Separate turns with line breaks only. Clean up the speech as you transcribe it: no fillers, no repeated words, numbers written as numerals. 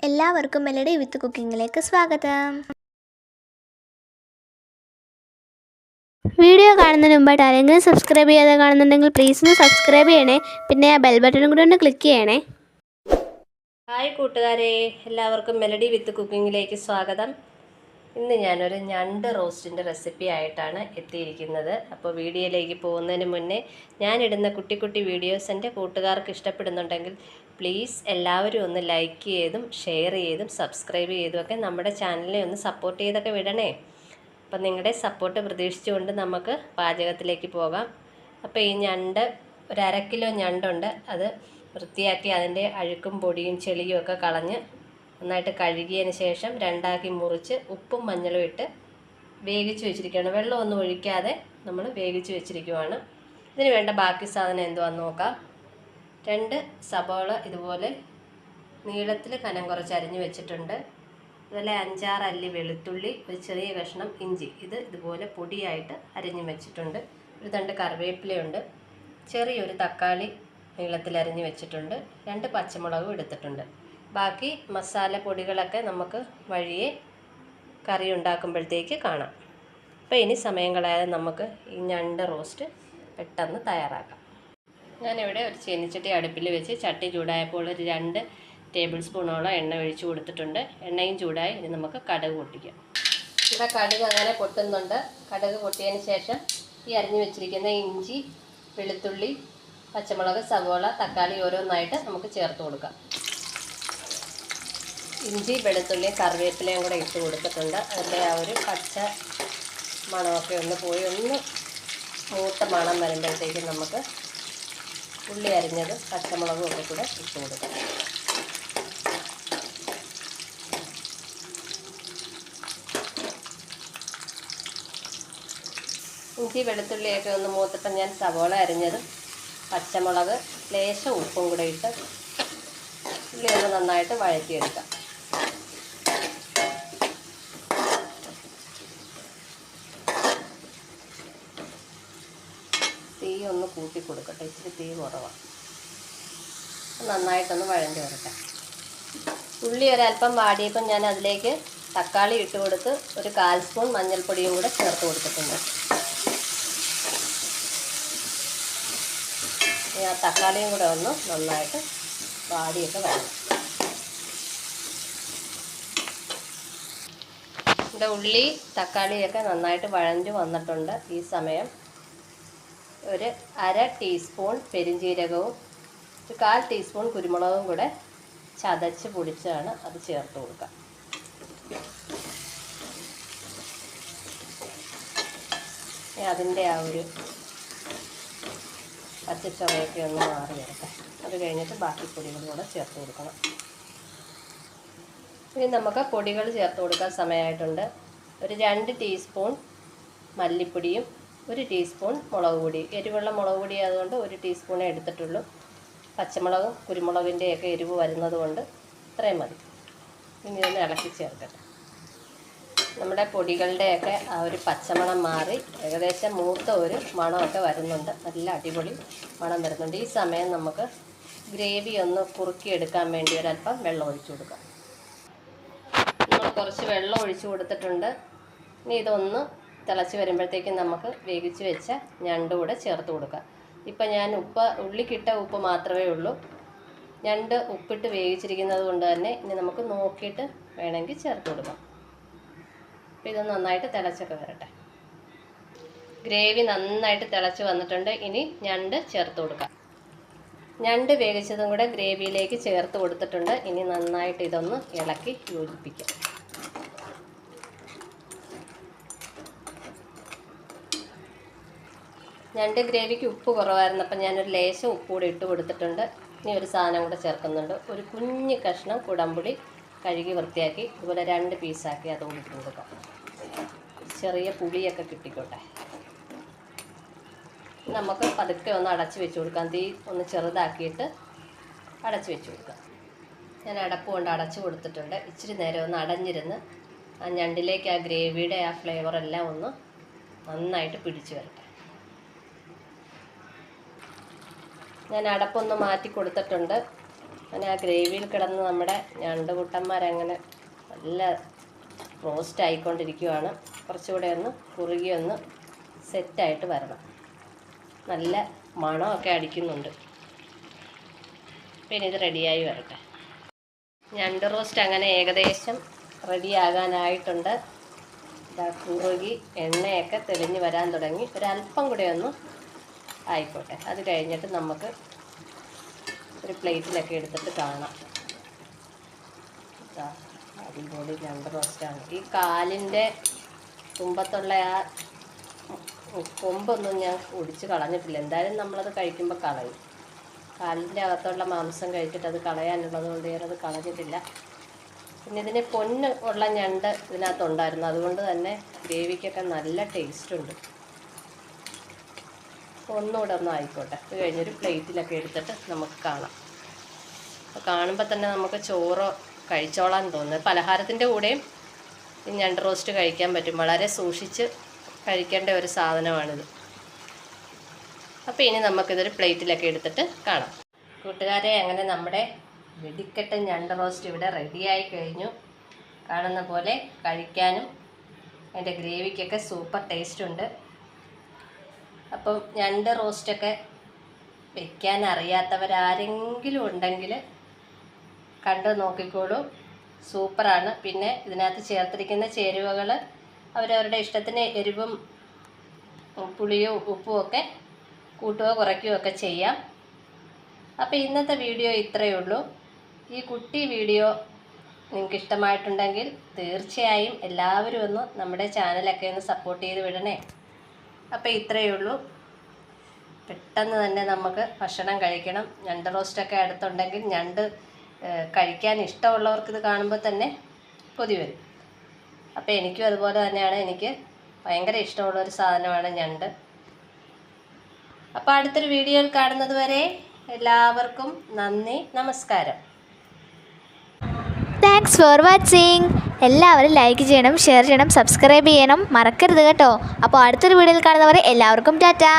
എല്ലാവർക്കും മെലഡി വിത്ത് കുക്കിങ്ങിലേക്ക് സ്വാഗതം. വീഡിയോ കാണുന്നതിന് മുമ്പായിട്ട് ആരെങ്കിലും സബ്സ്ക്രൈബ് ചെയ്യാതെ കാണുന്നുണ്ടെങ്കിൽ പ്ലീസ് ഒന്ന് സബ്സ്ക്രൈബ് ചെയ്യണേ. പിന്നെ ആ ബെൽ ബട്ടണും കൂടി ഒന്ന് ക്ലിക്ക് ചെയ്യണേ.
ഹായ് കൂട്ടുകാരെ, എല്ലാവർക്കും മെലഡി വിത്ത് കുക്കിങ്ങിലേക്ക് സ്വാഗതം. ഇന്ന് ഞാനൊരു ഞണ്ട് റോസ്റ്റിൻ്റെ റെസിപ്പി ആയിട്ടാണ് എത്തിയിരിക്കുന്നത്. അപ്പോൾ വീഡിയോയിലേക്ക് പോകുന്നതിന് മുന്നേ ഞാനിടുന്ന കുട്ടി കുട്ടി വീഡിയോസ് എൻ്റെ കൂട്ടുകാർക്ക് ഇഷ്ടപ്പെടുന്നുണ്ടെങ്കിൽ പ്ലീസ് എല്ലാവരും ഒന്ന് ലൈക്ക് ചെയ്തും ഷെയർ ചെയ്തും സബ്സ്ക്രൈബ് ചെയ്തുമൊക്കെ നമ്മുടെ ചാനലിനെ ഒന്ന് സപ്പോർട്ട് ചെയ്തൊക്കെ വിടണേ. അപ്പം നിങ്ങളുടെ സപ്പോർട്ട് പ്രതീക്ഷിച്ചുകൊണ്ട് നമുക്ക് പാചകത്തിലേക്ക് പോകാം. അപ്പോൾ ഈ ഞണ്ട് ഒരു 1/2 കിലോ ഞണ്ടുണ്ട്. അത് വൃത്തിയാക്കി അതിൻ്റെ അഴുക്കും പൊടിയും ചെളിയും ഒക്കെ കളഞ്ഞ് നന്നായിട്ട് കഴുകിയതിന് ശേഷം രണ്ടാക്കി മുറിച്ച് ഉപ്പും മഞ്ഞളും ഇട്ട് വേവിച്ച് വെച്ചിരിക്കുകയാണ്. വെള്ളമൊന്നും ഒഴിക്കാതെ നമ്മൾ വേവിച്ച് വെച്ചിരിക്കുവാണ്. ഇതിന് വേണ്ട ബാക്കി സാധനം എന്തുവാന്ന് നോക്കാം. 2 സബോള ഇതുപോലെ നീളത്തിൽ കനം കുറച്ച് അരിഞ്ഞ് വെച്ചിട്ടുണ്ട്. അതുപോലെ 5-6 അല്ലി വെളുത്തുള്ളി, ഒരു ചെറിയ കഷ്ണം ഇഞ്ചി, ഇത് ഇതുപോലെ പൊടിയായിട്ട് അരിഞ്ഞ് വെച്ചിട്ടുണ്ട്. ഒരു തണ്ട് കറിവേപ്പിലയുണ്ട്. ചെറിയൊരു തക്കാളി നീളത്തിൽ അരിഞ്ഞ് വെച്ചിട്ടുണ്ട്. 2 പച്ചമുളകും എടുത്തിട്ടുണ്ട്. ബാക്കി മസാല പൊടികളൊക്കെ നമുക്ക് വഴിയെ കറി ഉണ്ടാക്കുമ്പോഴത്തേക്ക് കാണാം. അപ്പോൾ ഇനി സമയം കളയാതെ നമുക്ക് ഈ ഞണ്ട് റോസ്റ്റ് പെട്ടെന്ന് തയ്യാറാക്കാം. ഞാനിവിടെ ഒരു ചീനിച്ചട്ടി അടുപ്പിൽ വെച്ച് ചട്ടി ചൂടായപ്പോൾ ഒരു 2 ടേബിൾ സ്പൂണോളം എണ്ണ ഒഴിച്ച് കൊടുത്തിട്ടുണ്ട്. എണ്ണയും ചൂടായി. ഇനി നമുക്ക് കടുക് പൊട്ടിക്കാം. ഇവിടെ കടുക് അങ്ങനെ പൊട്ടുന്നുണ്ട്. കടുക് പൊട്ടിയതിന് ശേഷം ഈ അരിഞ്ഞു വെച്ചിരിക്കുന്ന ഇഞ്ചി, വെളുത്തുള്ളി, പച്ചമുളക്, സവോള, തക്കാളി ഓരോന്നായിട്ട് നമുക്ക് ചേർത്ത് കൊടുക്കാം. ഇഞ്ചി, വെളുത്തുള്ളി, കറിവേപ്പിലയും കൂടെ ഇട്ട് കൊടുത്തിട്ടുണ്ട്. അതിൻ്റെ ആ ഒരു പച്ച മണമൊക്കെ ഒന്ന് പോയി ഒന്ന് മൂത്ത മണം വരുമ്പോഴത്തേക്കും നമുക്ക് ഉള്ളി അരിഞ്ഞത് പച്ചമുളകും ഒക്കെ കൂടെ ഇട്ട് കൊടുക്കാം. ഇഞ്ചി വെളുത്തുള്ളിയൊക്കെ ഒന്ന് മൂത്തപ്പം ഞാൻ സവോള അരിഞ്ഞതും പച്ചമുളക് ലേശം ഉപ്പും കൂടെ ഇട്ട് ഉള്ളി ഒന്ന് നന്നായിട്ട് വഴറ്റിയെടുക്കാം. തീ ഒന്ന് കൂട്ടി കൊടുക്കട്ടെ, ഇച്ചിരി തീ കുറവാണ്. നന്നായിട്ടൊന്ന് വഴഞ്ഞു വരട്ടെ. ഉള്ളി ഒരല്പം വാടിയപ്പം ഞാൻ അതിലേക്ക് തക്കാളി ഇട്ട് കൊടുത്ത് ഒരു 1/4 സ്പൂൺ മഞ്ഞൾപ്പൊടിയും കൂടെ ചേർത്ത് കൊടുത്തിട്ടുണ്ട്. ആ തക്കാളിയും കൂടെ ഒന്ന് നന്നായിട്ട് വാടിയൊക്കെ വരണം. ഇവിടെ ഉള്ളി തക്കാളിയൊക്കെ നന്നായിട്ട് വഴഞ്ഞു വന്നിട്ടുണ്ട്. ഈ സമയം ഒരു 1/2 ടീസ്പൂൺ പെരിഞ്ജീരകവും ഒരു 1/4 ടീസ്പൂൺ കുരുമുളകും കൂടെ ചതച്ച് പൊടിച്ചാണ് അത് ചേർത്ത് കൊടുക്കുക. അതിൻ്റെ ആ ഒരു പച്ചച്ചവയൊക്കെ ഒന്ന് മാറി വരട്ടെ. അത് കഴിഞ്ഞിട്ട് ബാക്കി പൊടികളും കൂടെ ചേർത്ത് കൊടുക്കണം. ഇനി നമുക്ക് പൊടികൾ ചേർത്ത് കൊടുക്കാൻ സമയമായിട്ടുണ്ട്. ഒരു 2 ടീസ്പൂൺ മല്ലിപ്പൊടിയും 1 ടീസ്പൂൺ മുളക് പൊടി. എരിവുള്ള മുളക് പൊടി ആയതുകൊണ്ട് 1 ടീസ്പൂണേ എടുത്തിട്ടുള്ളൂ. പച്ചമുളകും കുരുമുളകിൻ്റെയൊക്കെ എരിവ് വരുന്നത് കൊണ്ട് ഇത്രയും മതി. ഇനി ഒന്ന് ഇളക്കി ചേർക്കട്ടെ. നമ്മുടെ പൊടികളുടെയൊക്കെ ആ ഒരു പച്ചമണം മാറി ഏകദേശം മൂത്ത ഒരു മണമൊക്കെ വരുന്നുണ്ട്. നല്ല അടിപൊളി മണം വരുന്നുണ്ട്. ഈ സമയം നമുക്ക് ഗ്രേവി ഒന്ന് കുറുക്കിയെടുക്കാൻ വേണ്ടി ഒരല്പം വെള്ളം ഒഴിച്ചു കൊടുക്കാം. നമ്മൾ കുറച്ച് വെള്ളം ഒഴിച്ചു കൊടുത്തിട്ടുണ്ട്. ഇനി ഇതൊന്ന് തിളച്ച് വരുമ്പോഴത്തേക്കും നമുക്ക് വേവിച്ച് വെച്ച ഞണ്ട് കൂടെ ചേർത്ത് കൊടുക്കാം. ഇപ്പം ഞാൻ ഉള്ളിക്കിട്ട ഉപ്പ് മാത്രമേ ഉള്ളൂ. ഞണ്ട് ഉപ്പിട്ട് വേവിച്ചിരിക്കുന്നത് കൊണ്ട് തന്നെ ഇനി നമുക്ക് നോക്കിയിട്ട് വേണമെങ്കിൽ ചേർത്ത് കൊടുക്കാം. അപ്പോൾ ഇത് നന്നായിട്ട് തിളച്ചൊക്കെ വരട്ടെ. ഗ്രേവി നന്നായിട്ട് തിളച്ച് വന്നിട്ടുണ്ട്. ഇനി ഞണ്ട് ചേർത്ത് കൊടുക്കാം. ഞണ്ട് വേവിച്ചതും കൂടെ ഗ്രേവിയിലേക്ക് ചേർത്ത് കൊടുത്തിട്ടുണ്ട്. ഇനി നന്നായിട്ട് ഇതൊന്ന് ഇളക്കി യോജിപ്പിക്കാം. ഞണ്ട് ഗ്രേവിക്ക് ഉപ്പ് കുറവായിരുന്നു. അപ്പം ഞാനൊരു ലേശം ഉപ്പ് കൂടി ഇട്ട് കൊടുത്തിട്ടുണ്ട്. ഇനി ഒരു സാധനം കൂടെ ചേർക്കുന്നുണ്ട്. ഒരു കുഞ്ഞ് കഷ്ണം കുടംപുളി കഴുകി വൃത്തിയാക്കി ഇതുപോലെ 2 പീസാക്കി അതുകൂടി ഇട്ട് കൊടുക്കാം. ചെറിയ പുളിയൊക്കെ കിട്ടിക്കോട്ടെ. നമുക്ക് പതുക്കെ ഒന്ന് അടച്ച് വെച്ച് കൊടുക്കാം. തീ ഒന്ന് ചെറുതാക്കിയിട്ട് അടച്ച് വെച്ച് കൊടുക്കാം. ഞാൻ അടപ്പ് കൊണ്ട് അടച്ച് കൊടുത്തിട്ടുണ്ട്. ഇച്ചിരി നേരം ഒന്ന് അടഞ്ഞിരുന്ന് ആ ഞണ്ടിലേക്ക് ആ ഗ്രേവിയുടെ ആ ഫ്ലേവറെല്ലാം ഒന്ന് നന്നായിട്ട് പിടിച്ചു വരട്ടെ. ഞാൻ അടപ്പൊന്ന് മാറ്റി കൊടുത്തിട്ടുണ്ട്. അങ്ങനെ ആ ഗ്രേവിയിൽ കിടന്ന് നമ്മുടെ ഞണ്ടുകുട്ടന്മാരങ്ങനെ നല്ല റോസ്റ്റ് ആയിക്കൊണ്ടിരിക്കുകയാണ്. കുറച്ചുകൂടെ ഒന്ന് കുറുകി ഒന്ന് സെറ്റായിട്ട് വരണം. നല്ല മണമൊക്കെ അടിക്കുന്നുണ്ട്. പിന്നെ ഇത് റെഡിയായി വരട്ടെ. ഞണ്ട് റോസ്റ്റ് അങ്ങനെ ഏകദേശം റെഡിയാകാനായിട്ടുണ്ട്. ഇതാ കുറുകി എണ്ണയൊക്കെ തെളിഞ്ഞ് വരാൻ തുടങ്ങി. ഒരല്പം കൂടെ ഒന്ന് ആയിക്കോട്ടെ. അത് കഴിഞ്ഞിട്ട് നമുക്ക് ഒരു പ്ലേറ്റിലൊക്കെ എടുത്തിട്ട് കാണാം. അടിപൊളി ഞണ്ട് റോസ്റ്റാണ്. ഈ കാലിൻ്റെ തുമ്പത്തുള്ള ആ കൊമ്പൊന്നും ഞാൻ ഒടിച്ച് കളഞ്ഞിട്ടില്ല. എന്തായാലും നമ്മളത് കഴിക്കുമ്പോൾ കളയും. കാലിൻ്റെ അകത്തുള്ള മാംസം കഴിച്ചിട്ട് അത് കളയാനുള്ളത് കൊണ്ട് ഞാനത് കളഞ്ഞിട്ടില്ല. പിന്നെ ഇതിന് പൊന്ന് ഉള്ള ഞണ്ട് ഇതിനകത്തുണ്ടായിരുന്നു. അതുകൊണ്ട് തന്നെ ഗ്രേവിക്കൊക്കെ നല്ല ടേസ്റ്റുണ്ട്. ഒന്നുകൂടെ ഒന്ന് ആയിക്കോട്ടെ. അത് കഴിഞ്ഞൊരു പ്ലേറ്റിലൊക്കെ എടുത്തിട്ട് നമുക്ക് കാണാം. അപ്പോൾ കാണുമ്പോൾ തന്നെ നമുക്ക് ചോറ് കഴിച്ചോളാൻ തോന്നുന്നത്. പലഹാരത്തിൻ്റെ കൂടെയും ഈ ഞണ്ട് റോസ്റ്റ് കഴിക്കാൻ പറ്റും. വളരെ സൂക്ഷിച്ച് കഴിക്കേണ്ട ഒരു സാധനമാണിത്. അപ്പോൾ ഇനി നമുക്കിതൊരു പ്ലേറ്റിലൊക്കെ എടുത്തിട്ട് കാണാം. കൂട്ടുകാരെ, അങ്ങനെ നമ്മുടെ വെടിക്കെട്ട് ഞണ്ട് റോസ്റ്റ് ഇവിടെ റെഡിയായി കഴിഞ്ഞു. കാണുന്ന പോലെ കഴിക്കാനും അതിൻ്റെ ഗ്രേവിക്കൊക്കെ സൂപ്പർ ടേസ്റ്റ് ഉണ്ട്. അപ്പം ഞണ്ട് റോസ്റ്റൊക്കെ വെക്കാൻ അറിയാത്തവരാരെങ്കിലും ഉണ്ടെങ്കിൽ കണ്ടു നോക്കിക്കോളൂ. സൂപ്പറാണ്. പിന്നെ ഇതിനകത്ത് ചേർത്തിരിക്കുന്ന ചേരുവകൾ അവരവരുടെ ഇഷ്ടത്തിന് എരിവും പുളിയോ ഉപ്പും ഒക്കെ കൂട്ടുകയോ കുറയ്ക്കുകയോ ഒക്കെ ചെയ്യാം. അപ്പോൾ ഇന്നത്തെ വീഡിയോ ഇത്രയേ ഉള്ളൂ. ഈ കുട്ടി വീഡിയോ നിങ്ങൾക്ക് ഇഷ്ടമായിട്ടുണ്ടെങ്കിൽ തീർച്ചയായും എല്ലാവരും ഒന്ന് നമ്മുടെ ചാനലൊക്കെ ഒന്ന് സപ്പോർട്ട് ചെയ്ത് വിടണേ. അപ്പോൾ ഇത്രയേ ഉള്ളൂ. പെട്ടെന്ന് തന്നെ നമുക്ക് ഭക്ഷണം കഴിക്കണം. ഞണ്ട് റോസ്റ്റൊക്കെ അടുത്തുണ്ടെങ്കിൽ ഞണ്ട് കഴിക്കാൻ ഇഷ്ടമുള്ളവർക്ക് ഇത് കാണുമ്പോൾ തന്നെ കൊതി വരും. അപ്പോൾ എനിക്കും അതുപോലെ തന്നെയാണ്. എനിക്ക് ഭയങ്കര ഇഷ്ടമുള്ളൊരു സാധനമാണ് ഞണ്ട്. അപ്പോൾ അടുത്തൊരു വീഡിയോയിൽ കാണുന്നത് വരെ എല്ലാവർക്കും നന്ദി, നമസ്കാരം.
Thanks for watching. എല്ലാവരും ലൈക്ക് ചെയ്യണം, ഷെയർ ചെയ്യണം, സബ്സ്ക്രൈബ് ചെയ്യണം മറക്കരുത് കേട്ടോ. അപ്പോൾ അടുത്തൊരു വീഡിയോയിൽ കാണുന്നവരെ എല്ലാവർക്കും ടാറ്റാ.